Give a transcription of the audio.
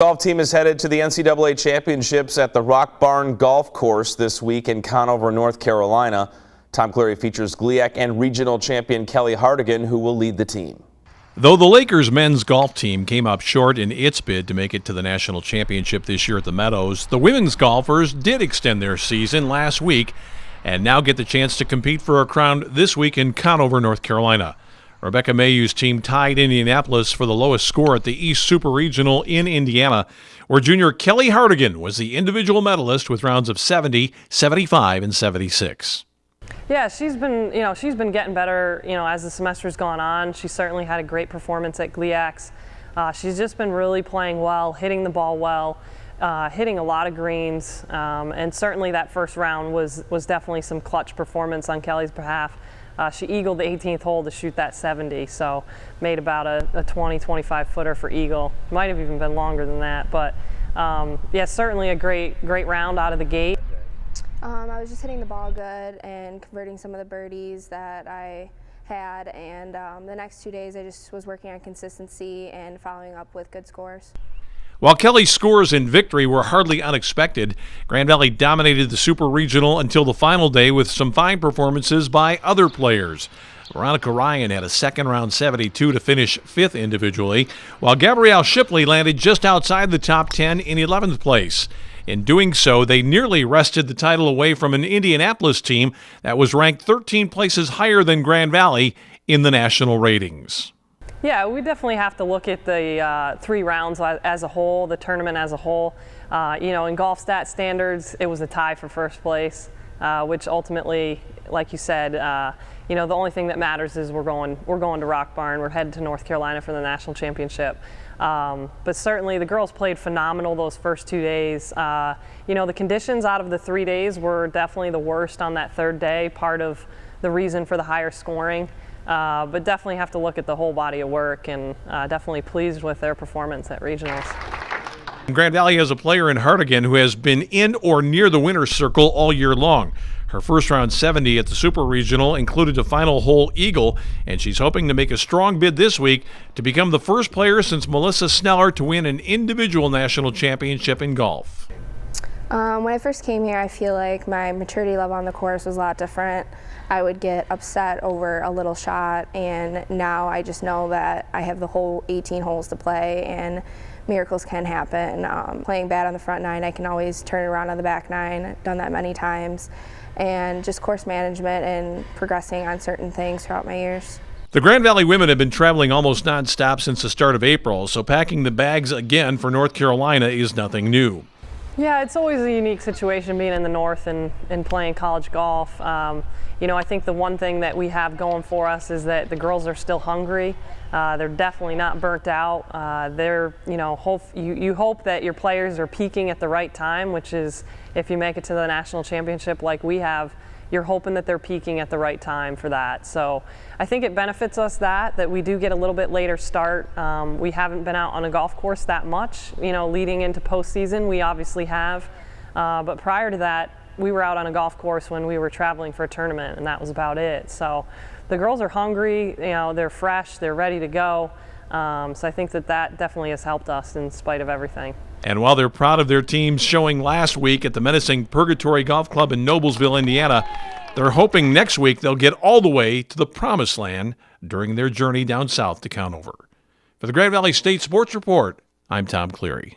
Golf team is headed to the NCAA Championships at the Rock Barn Golf Course this week in Conover, North Carolina. Tom Cleary features GLIAC and Regional Champion Kelly Hartigan, who will lead the team. Though the Lakers men's golf team came up short in its bid to make it to the national championship this year at the Meadows, the women's golfers did extend their season last week and now get the chance to compete for a crown this week in Conover, North Carolina. Rebecca Mayhew's team tied Indianapolis for the lowest score at the East Super Regional in Indiana, where junior Kelly Hartigan was the individual medalist with rounds of 70, 75, and 76. Yeah, she's been getting better, as the semester's gone on. She certainly had a great performance at GLIAC's. She's just been really playing well, hitting the ball well, hitting a lot of greens, and certainly that first round was definitely some clutch performance on Kelly's behalf. She eagled the 18th hole to shoot that 70, so made about a 20-25 footer for eagle. Might have even been longer than that, but yeah, certainly a great round out of the gate. I was just hitting the ball good and converting some of the birdies that I had, and the next 2 days I just was working on consistency and following up with good scores. While Kelly's scores in victory were hardly unexpected, Grand Valley dominated the Super Regional until the final day with some fine performances by other players. Veronica Ryan had a second-round 72 to finish fifth individually, while Gabrielle Shipley landed just outside the top 10 in 11th place. In doing so, they nearly wrested the title away from an Indianapolis team that was ranked 13 places higher than Grand Valley in the national ratings. Yeah, we definitely have to look at the 3 rounds as a whole, the tournament as a whole. In golf stat standards, it was a tie for first place, which ultimately, like you said, the only thing that matters is we're going to Rock Barn. We're headed to North Carolina for the national championship. But certainly the girls played phenomenal those first 2 days. The conditions out of the 3 days were definitely the worst on that third day, part of the reason for the higher scoring. But definitely have to look at the whole body of work, and definitely pleased with their performance at regionals. Grand Valley has a player in Hartigan who has been in or near the winner's circle all year long. Her first round 70 at the Super Regional included a final hole eagle, and she's hoping to make a strong bid this week to become the first player since Melissa Sneller to win an individual national championship in golf. When I first came here, I feel like my maturity level on the course was a lot different. I would get upset over a little shot, and now I just know that I have the whole 18 holes to play, and miracles can happen. Playing bad on the front 9, I can always turn it around on the back 9. I've done that many times. And just course management and progressing on certain things throughout my years. The Grand Valley women have been traveling almost nonstop since the start of April, so packing the bags again for North Carolina is nothing new. Yeah, it's always a unique situation being in the North and playing college golf. I think the one thing that we have going for us is that the girls are still hungry. They're definitely not burnt out. You hope that your players are peaking at the right time, which is if you make it to the national championship like we have, you're hoping that they're peaking at the right time for that. So I think it benefits us that we do get a little bit later start. We haven't been out on a golf course that much, leading into postseason. We obviously have, but prior to that, we were out on a golf course when we were traveling for a tournament, and that was about it. So the girls are hungry, they're fresh, they're ready to go. So I think that definitely has helped us in spite of everything. And while they're proud of their team's showing last week at the menacing Purgatory Golf Club in Noblesville, Indiana, they're hoping next week they'll get all the way to the Promised Land during their journey down south to Conover. For the Grand Valley State Sports Report, I'm Tom Cleary.